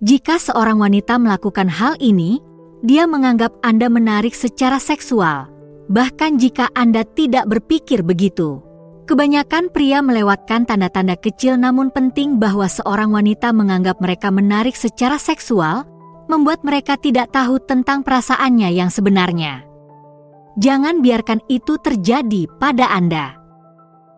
Jika seorang wanita melakukan hal ini, dia menganggap Anda menarik secara seksual, bahkan jika Anda tidak berpikir begitu. Kebanyakan pria melewatkan tanda-tanda kecil namun penting bahwa seorang wanita menganggap mereka menarik secara seksual, membuat mereka tidak tahu tentang perasaannya yang sebenarnya. Jangan biarkan itu terjadi pada Anda.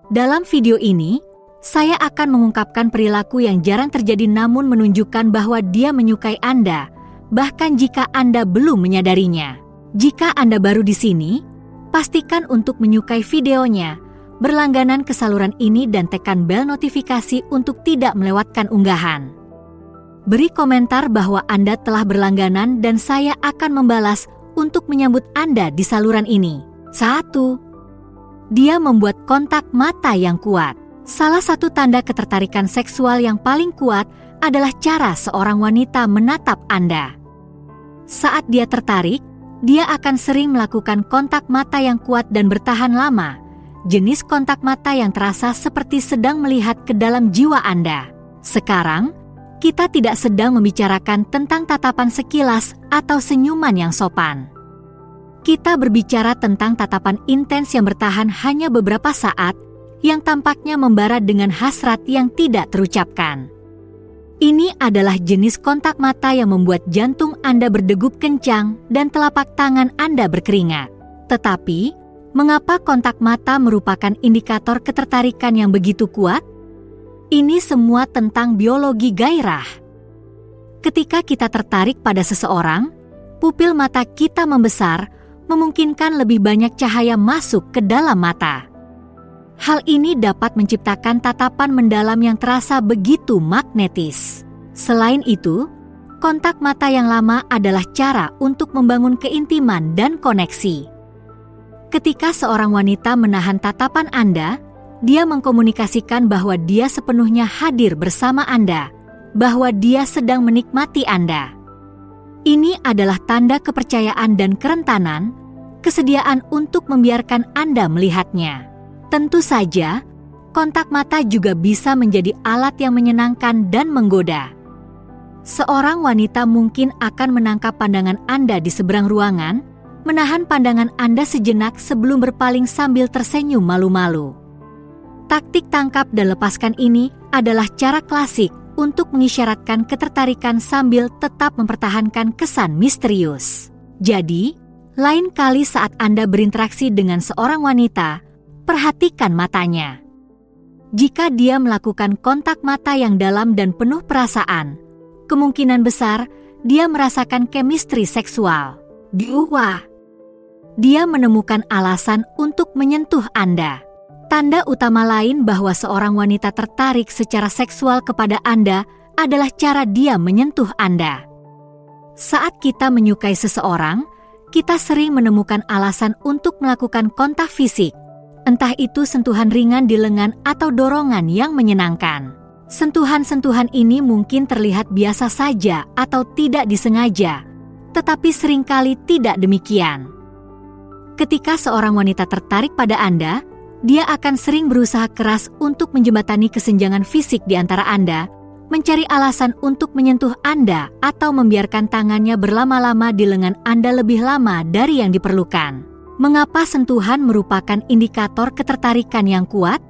Dalam video ini, saya akan mengungkapkan perilaku yang jarang terjadi namun menunjukkan bahwa dia menyukai Anda, bahkan jika Anda belum menyadarinya. Jika Anda baru di sini, pastikan untuk menyukai videonya, berlangganan ke saluran ini dan tekan bel notifikasi untuk tidak melewatkan unggahan. Beri komentar bahwa Anda telah berlangganan dan saya akan membalas untuk menyambut Anda di saluran ini. 1. Dia membuat kontak mata yang kuat. Salah satu tanda ketertarikan seksual yang paling kuat adalah cara seorang wanita menatap Anda. Saat dia tertarik, dia akan sering melakukan kontak mata yang kuat dan bertahan lama. Jenis kontak mata yang terasa seperti sedang melihat ke dalam jiwa Anda. Sekarang, kita tidak sedang membicarakan tentang tatapan sekilas atau senyuman yang sopan. Kita berbicara tentang tatapan intens yang bertahan hanya beberapa saat, yang tampaknya membara dengan hasrat yang tidak terucapkan. Ini adalah jenis kontak mata yang membuat jantung Anda berdegup kencang dan telapak tangan Anda berkeringat. Tetapi, mengapa kontak mata merupakan indikator ketertarikan yang begitu kuat? Ini semua tentang biologi gairah. Ketika kita tertarik pada seseorang, pupil mata kita membesar, memungkinkan lebih banyak cahaya masuk ke dalam mata. Hal ini dapat menciptakan tatapan mendalam yang terasa begitu magnetis. Selain itu, kontak mata yang lama adalah cara untuk membangun keintiman dan koneksi. Ketika seorang wanita menahan tatapan Anda, dia mengkomunikasikan bahwa dia sepenuhnya hadir bersama Anda, bahwa dia sedang menikmati Anda. Ini adalah tanda kepercayaan dan kerentanan, kesediaan untuk membiarkan Anda melihatnya. Tentu saja, kontak mata juga bisa menjadi alat yang menyenangkan dan menggoda. Seorang wanita mungkin akan menangkap pandangan Anda di seberang ruangan, menahan pandangan Anda sejenak sebelum berpaling sambil tersenyum malu-malu. Taktik tangkap dan lepaskan ini adalah cara klasik untuk mengisyaratkan ketertarikan sambil tetap mempertahankan kesan misterius. Jadi, lain kali saat Anda berinteraksi dengan seorang wanita, perhatikan matanya. Jika dia melakukan kontak mata yang dalam dan penuh perasaan, kemungkinan besar dia merasakan chemistry seksual. Dia menemukan alasan untuk menyentuh Anda. Tanda utama lain bahwa seorang wanita tertarik secara seksual kepada Anda adalah cara dia menyentuh Anda. Saat kita menyukai seseorang, kita sering menemukan alasan untuk melakukan kontak fisik. Entah itu sentuhan ringan di lengan atau dorongan yang menyenangkan. Sentuhan-sentuhan ini mungkin terlihat biasa saja atau tidak disengaja, tetapi seringkali tidak demikian. Ketika seorang wanita tertarik pada Anda, dia akan sering berusaha keras untuk menjembatani kesenjangan fisik di antara Anda, mencari alasan untuk menyentuh Anda atau membiarkan tangannya berlama-lama di lengan Anda lebih lama dari yang diperlukan. Mengapa sentuhan merupakan indikator ketertarikan yang kuat?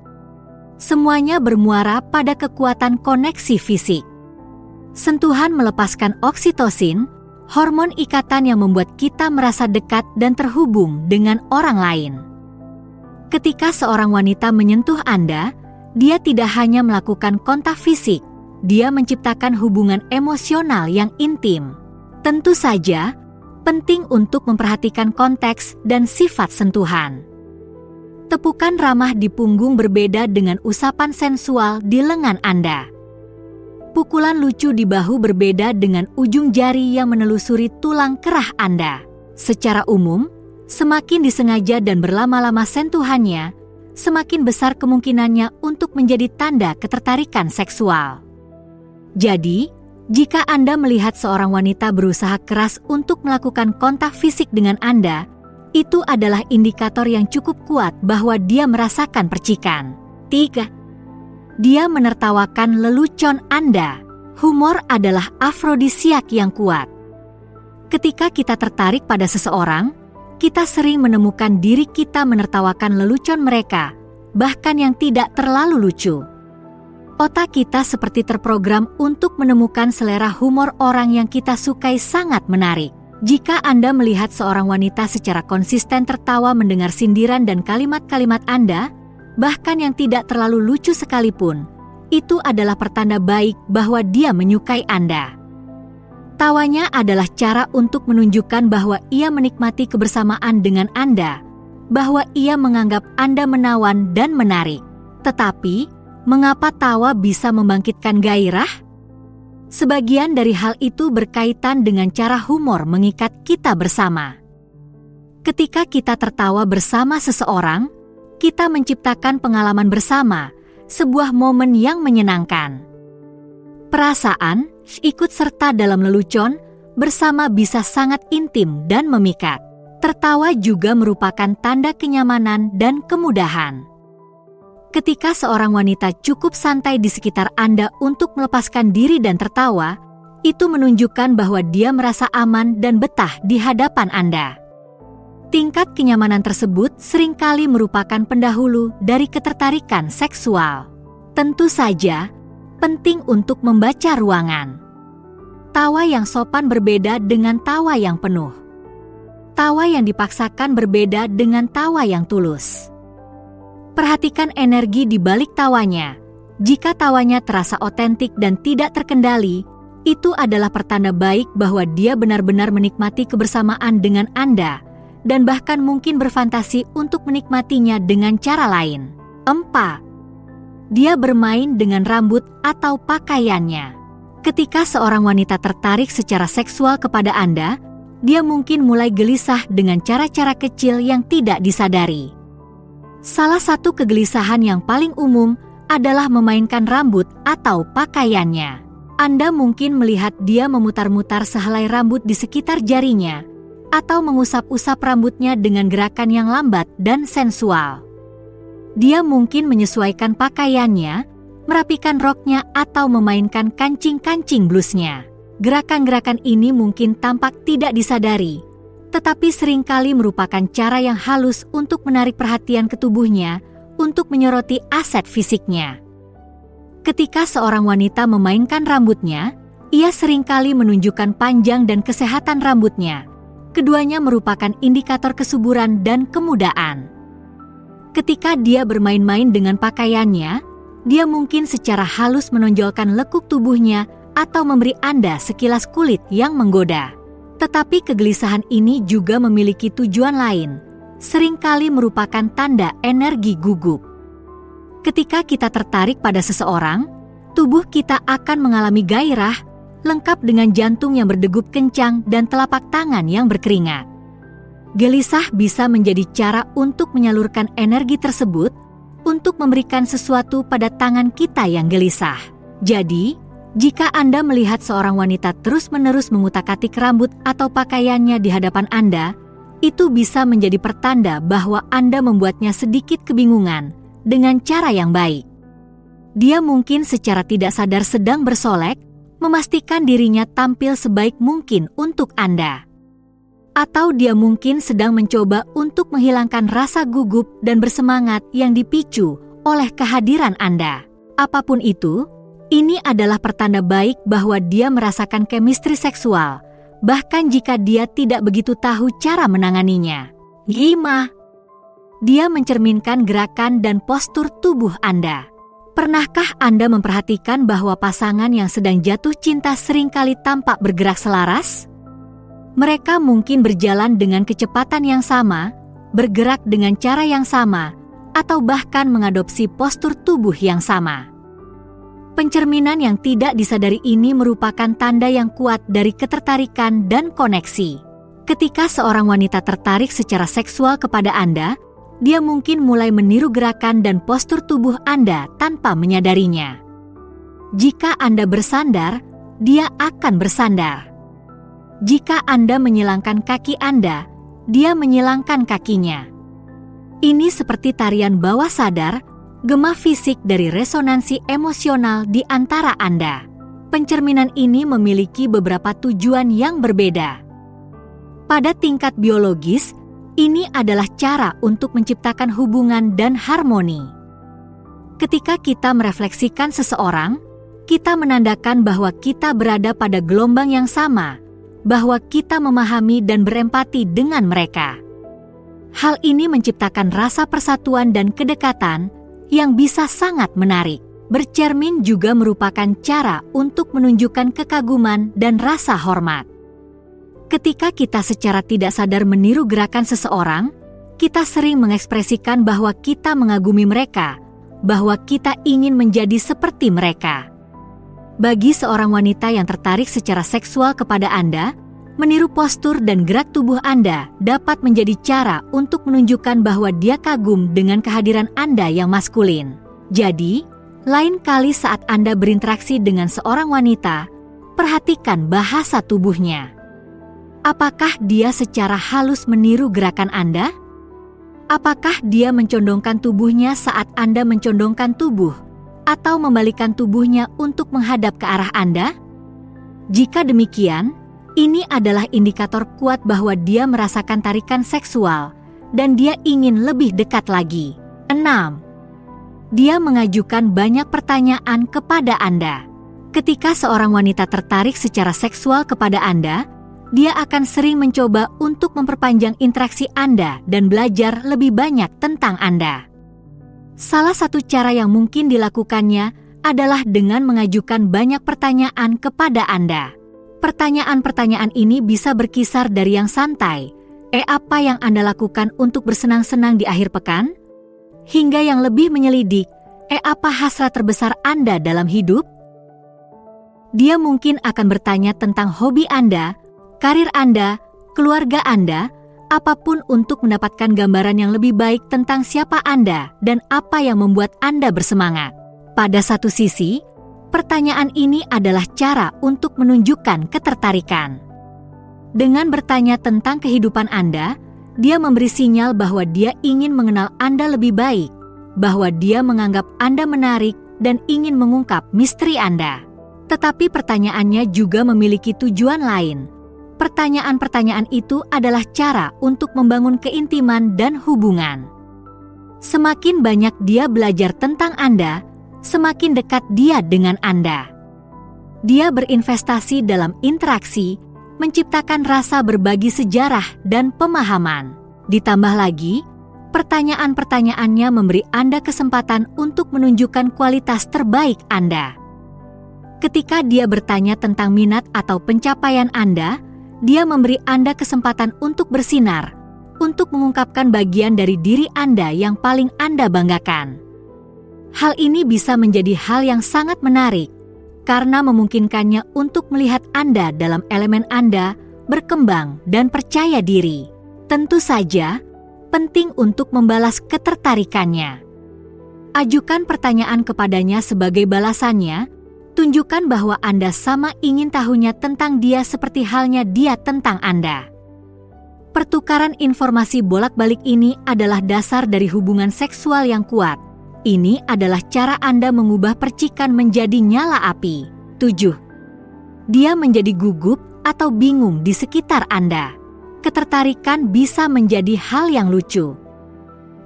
Semuanya bermuara pada kekuatan koneksi fisik. Sentuhan melepaskan oksitosin, hormon ikatan yang membuat kita merasa dekat dan terhubung dengan orang lain. Ketika seorang wanita menyentuh Anda, dia tidak hanya melakukan kontak fisik, dia menciptakan hubungan emosional yang intim. Tentu saja, penting untuk memperhatikan konteks dan sifat sentuhan. Tepukan ramah di punggung berbeda dengan usapan sensual di lengan Anda. Pukulan lucu di bahu berbeda dengan ujung jari yang menelusuri tulang kerah Anda. Secara umum, semakin disengaja dan berlama-lama sentuhannya, semakin besar kemungkinannya untuk menjadi tanda ketertarikan seksual. Jadi, jika Anda melihat seorang wanita berusaha keras untuk melakukan kontak fisik dengan Anda, itu adalah indikator yang cukup kuat bahwa dia merasakan percikan. 3. Dia menertawakan lelucon Anda. Humor adalah afrodisiak yang kuat. Ketika kita tertarik pada seseorang, kita sering menemukan diri kita menertawakan lelucon mereka, bahkan yang tidak terlalu lucu. Otak kita seperti terprogram untuk menemukan selera humor orang yang kita sukai sangat menarik. Jika Anda melihat seorang wanita secara konsisten tertawa mendengar sindiran dan kalimat-kalimat Anda, bahkan yang tidak terlalu lucu sekalipun, itu adalah pertanda baik bahwa dia menyukai Anda. Tawanya adalah cara untuk menunjukkan bahwa ia menikmati kebersamaan dengan Anda, bahwa ia menganggap Anda menawan dan menarik. Tetapi, mengapa tawa bisa membangkitkan gairah? Sebagian dari hal itu berkaitan dengan cara humor mengikat kita bersama. Ketika kita tertawa bersama seseorang, kita menciptakan pengalaman bersama, sebuah momen yang menyenangkan. Perasaan, ikut serta dalam lelucon, bersama bisa sangat intim dan memikat. Tertawa juga merupakan tanda kenyamanan dan kemudahan. Ketika seorang wanita cukup santai di sekitar Anda untuk melepaskan diri dan tertawa, itu menunjukkan bahwa dia merasa aman dan betah di hadapan Anda. Tingkat kenyamanan tersebut seringkali merupakan pendahulu dari ketertarikan seksual. Tentu saja, penting untuk membaca ruangan. Tawa yang sopan berbeda dengan tawa yang penuh. Tawa yang dipaksakan berbeda dengan tawa yang tulus. Perhatikan energi di balik tawanya. Jika tawanya terasa otentik dan tidak terkendali, itu adalah pertanda baik bahwa dia benar-benar menikmati kebersamaan dengan Anda, dan bahkan mungkin berfantasi untuk menikmatinya dengan cara lain. 4. Dia bermain dengan rambut atau pakaiannya. Ketika seorang wanita tertarik secara seksual kepada Anda, dia mungkin mulai gelisah dengan cara-cara kecil yang tidak disadari. Salah satu kegelisahan yang paling umum adalah memainkan rambut atau pakaiannya. Anda mungkin melihat dia memutar-mutar sehelai rambut di sekitar jarinya, atau mengusap-usap rambutnya dengan gerakan yang lambat dan sensual. Dia mungkin menyesuaikan pakaiannya, merapikan roknya atau memainkan kancing-kancing blusnya. Gerakan-gerakan ini mungkin tampak tidak disadari, tetapi seringkali merupakan cara yang halus untuk menarik perhatian ke tubuhnya untuk menyoroti aset fisiknya. Ketika seorang wanita memainkan rambutnya, ia seringkali menunjukkan panjang dan kesehatan rambutnya. Keduanya merupakan indikator kesuburan dan kemudaan. Ketika dia bermain-main dengan pakaiannya, dia mungkin secara halus menonjolkan lekuk tubuhnya atau memberi Anda sekilas kulit yang menggoda. Tetapi kegelisahan ini juga memiliki tujuan lain, seringkali merupakan tanda energi gugup. Ketika kita tertarik pada seseorang, tubuh kita akan mengalami gairah, lengkap dengan jantung yang berdegup kencang dan telapak tangan yang berkeringat. Gelisah bisa menjadi cara untuk menyalurkan energi tersebut, untuk memberikan sesuatu pada tangan kita yang gelisah. Jadi, jika Anda melihat seorang wanita terus-menerus mengutak-atik rambut atau pakaiannya di hadapan Anda, itu bisa menjadi pertanda bahwa Anda membuatnya sedikit kebingungan dengan cara yang baik. Dia mungkin secara tidak sadar sedang bersolek, memastikan dirinya tampil sebaik mungkin untuk Anda. Atau dia mungkin sedang mencoba untuk menghilangkan rasa gugup dan bersemangat yang dipicu oleh kehadiran Anda. Apapun itu, ini adalah pertanda baik bahwa dia merasakan chemistry seksual, bahkan jika dia tidak begitu tahu cara menanganinya. 5. Dia mencerminkan gerakan dan postur tubuh Anda. Pernahkah Anda memperhatikan bahwa pasangan yang sedang jatuh cinta seringkali tampak bergerak selaras? Mereka mungkin berjalan dengan kecepatan yang sama, bergerak dengan cara yang sama, atau bahkan mengadopsi postur tubuh yang sama. Pencerminan yang tidak disadari ini merupakan tanda yang kuat dari ketertarikan dan koneksi. Ketika seorang wanita tertarik secara seksual kepada Anda, dia mungkin mulai meniru gerakan dan postur tubuh Anda tanpa menyadarinya. Jika Anda bersandar, dia akan bersandar. Jika Anda menyilangkan kaki Anda, dia menyilangkan kakinya. Ini seperti tarian bawah sadar, gema fisik dari resonansi emosional di antara Anda. Pencerminan ini memiliki beberapa tujuan yang berbeda. Pada tingkat biologis, ini adalah cara untuk menciptakan hubungan dan harmoni. Ketika kita merefleksikan seseorang, kita menandakan bahwa kita berada pada gelombang yang sama, bahwa kita memahami dan berempati dengan mereka. Hal ini menciptakan rasa persatuan dan kedekatan yang bisa sangat menarik. Bercermin juga merupakan cara untuk menunjukkan kekaguman dan rasa hormat. Ketika kita secara tidak sadar meniru gerakan seseorang, kita sering mengekspresikan bahwa kita mengagumi mereka, bahwa kita ingin menjadi seperti mereka. Bagi seorang wanita yang tertarik secara seksual kepada Anda, meniru postur dan gerak tubuh Anda dapat menjadi cara untuk menunjukkan bahwa dia kagum dengan kehadiran Anda yang maskulin. Jadi, lain kali saat Anda berinteraksi dengan seorang wanita, perhatikan bahasa tubuhnya. Apakah dia secara halus meniru gerakan Anda? Apakah dia mencondongkan tubuhnya saat Anda mencondongkan tubuh, atau membalikkan tubuhnya untuk menghadap ke arah Anda? Jika demikian, ini adalah indikator kuat bahwa dia merasakan tarikan seksual, dan dia ingin lebih dekat lagi. 6. Dia mengajukan banyak pertanyaan kepada Anda. Ketika seorang wanita tertarik secara seksual kepada Anda, dia akan sering mencoba untuk memperpanjang interaksi Anda dan belajar lebih banyak tentang Anda. Salah satu cara yang mungkin dilakukannya adalah dengan mengajukan banyak pertanyaan kepada Anda. Pertanyaan-pertanyaan ini bisa berkisar dari yang santai, apa yang Anda lakukan untuk bersenang-senang di akhir pekan? Hingga yang lebih menyelidik, apa hasrat terbesar Anda dalam hidup? Dia mungkin akan bertanya tentang hobi Anda, karir Anda, keluarga Anda, apapun untuk mendapatkan gambaran yang lebih baik tentang siapa Anda dan apa yang membuat Anda bersemangat. Pada satu sisi, pertanyaan ini adalah cara untuk menunjukkan ketertarikan. Dengan bertanya tentang kehidupan Anda, dia memberi sinyal bahwa dia ingin mengenal Anda lebih baik, bahwa dia menganggap Anda menarik dan ingin mengungkap misteri Anda. Tetapi pertanyaannya juga memiliki tujuan lain. Pertanyaan-pertanyaan itu adalah cara untuk membangun keintiman dan hubungan. Semakin banyak dia belajar tentang Anda, semakin dekat dia dengan Anda. Dia berinvestasi dalam interaksi, menciptakan rasa berbagi sejarah dan pemahaman. Ditambah lagi, pertanyaan-pertanyaannya memberi Anda kesempatan untuk menunjukkan kualitas terbaik Anda. Ketika dia bertanya tentang minat atau pencapaian Anda, dia memberi Anda kesempatan untuk bersinar, untuk mengungkapkan bagian dari diri Anda yang paling Anda banggakan. Hal ini bisa menjadi hal yang sangat menarik, karena memungkinkannya untuk melihat Anda dalam elemen Anda berkembang dan percaya diri. Tentu saja, penting untuk membalas ketertarikannya. Ajukan pertanyaan kepadanya sebagai balasannya, tunjukkan bahwa Anda sama ingin tahunya tentang dia seperti halnya dia tentang Anda. Pertukaran informasi bolak-balik ini adalah dasar dari hubungan seksual yang kuat. Ini adalah cara Anda mengubah percikan menjadi nyala api. 7. Dia menjadi gugup atau bingung di sekitar Anda. Ketertarikan bisa menjadi hal yang lucu.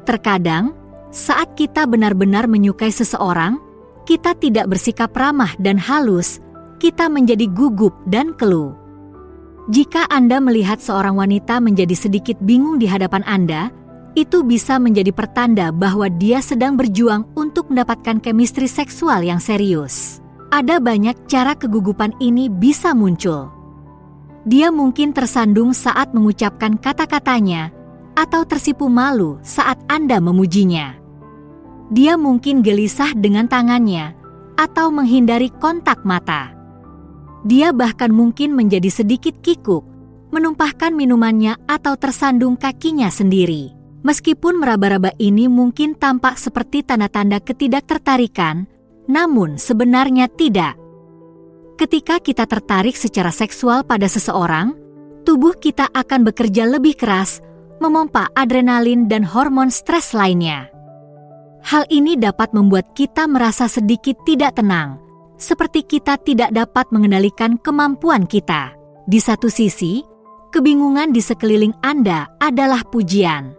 Terkadang, saat kita benar-benar menyukai seseorang, kita tidak bersikap ramah dan halus, kita menjadi gugup dan keluh. Jika Anda melihat seorang wanita menjadi sedikit bingung di hadapan Anda, itu bisa menjadi pertanda bahwa dia sedang berjuang untuk mendapatkan chemistry seksual yang serius. Ada banyak cara kegugupan ini bisa muncul. Dia mungkin tersandung saat mengucapkan kata-katanya, atau tersipu malu saat Anda memujinya. Dia mungkin gelisah dengan tangannya, atau menghindari kontak mata. Dia bahkan mungkin menjadi sedikit kikuk, menumpahkan minumannya atau tersandung kakinya sendiri. Meskipun meraba-raba ini mungkin tampak seperti tanda-tanda ketidaktertarikan, namun sebenarnya tidak. Ketika kita tertarik secara seksual pada seseorang, tubuh kita akan bekerja lebih keras, memompa adrenalin dan hormon stres lainnya. Hal ini dapat membuat kita merasa sedikit tidak tenang, seperti kita tidak dapat mengendalikan kemampuan kita. Di satu sisi, kebingungan di sekeliling Anda adalah pujian.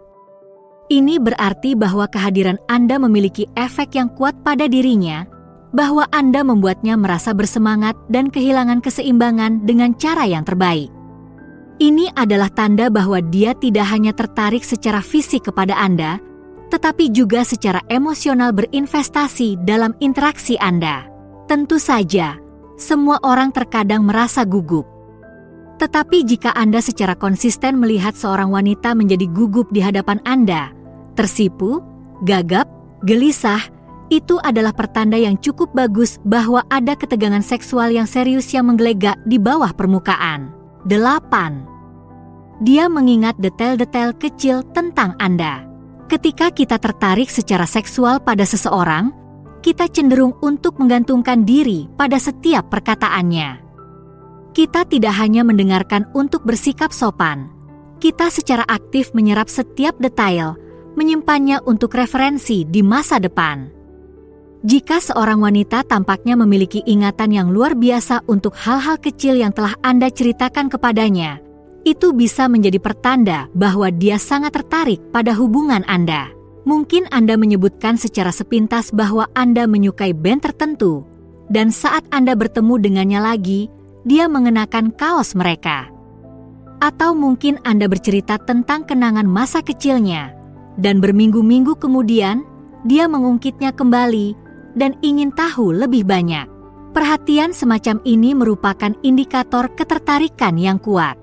Ini berarti bahwa kehadiran Anda memiliki efek yang kuat pada dirinya, bahwa Anda membuatnya merasa bersemangat dan kehilangan keseimbangan dengan cara yang terbaik. Ini adalah tanda bahwa dia tidak hanya tertarik secara fisik kepada Anda, tetapi juga secara emosional berinvestasi dalam interaksi Anda. Tentu saja, semua orang terkadang merasa gugup. Tetapi jika Anda secara konsisten melihat seorang wanita menjadi gugup di hadapan Anda, tersipu, gagap, gelisah, itu adalah pertanda yang cukup bagus bahwa ada ketegangan seksual yang serius yang menggelegak di bawah permukaan. 8. Dia mengingat detail-detail kecil tentang Anda. Ketika kita tertarik secara seksual pada seseorang, kita cenderung untuk menggantungkan diri pada setiap perkataannya. Kita tidak hanya mendengarkan untuk bersikap sopan. Kita secara aktif menyerap setiap detail, menyimpannya untuk referensi di masa depan. Jika seorang wanita tampaknya memiliki ingatan yang luar biasa untuk hal-hal kecil yang telah Anda ceritakan kepadanya, itu bisa menjadi pertanda bahwa dia sangat tertarik pada hubungan Anda. Mungkin Anda menyebutkan secara sepintas bahwa Anda menyukai band tertentu, dan saat Anda bertemu dengannya lagi, dia mengenakan kaos mereka. Atau mungkin Anda bercerita tentang kenangan masa kecilnya, dan berminggu-minggu kemudian, dia mengungkitnya kembali dan ingin tahu lebih banyak. Perhatian semacam ini merupakan indikator ketertarikan yang kuat.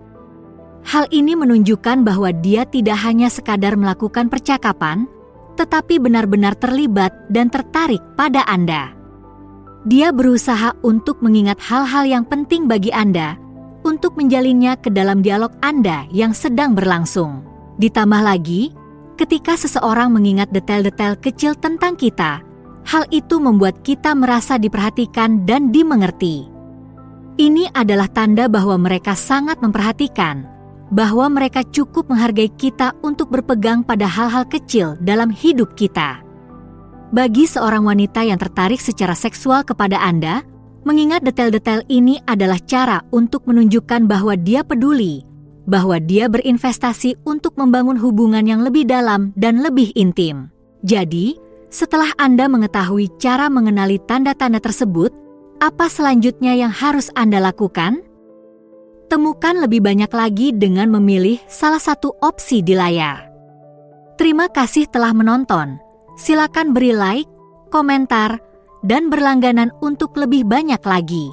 Hal ini menunjukkan bahwa dia tidak hanya sekadar melakukan percakapan, tetapi benar-benar terlibat dan tertarik pada Anda. Dia berusaha untuk mengingat hal-hal yang penting bagi Anda, untuk menjalinnya ke dalam dialog Anda yang sedang berlangsung. Ditambah lagi, ketika seseorang mengingat detail-detail kecil tentang kita, hal itu membuat kita merasa diperhatikan dan dimengerti. Ini adalah tanda bahwa mereka sangat memperhatikan, bahwa mereka cukup menghargai kita untuk berpegang pada hal-hal kecil dalam hidup kita. Bagi seorang wanita yang tertarik secara seksual kepada Anda, mengingat detail-detail ini adalah cara untuk menunjukkan bahwa dia peduli, bahwa dia berinvestasi untuk membangun hubungan yang lebih dalam dan lebih intim. Jadi, setelah Anda mengetahui cara mengenali tanda-tanda tersebut, apa selanjutnya yang harus Anda lakukan? Temukan lebih banyak lagi dengan memilih salah satu opsi di layar. Terima kasih telah menonton. Silakan beri like, komentar, dan berlangganan untuk lebih banyak lagi.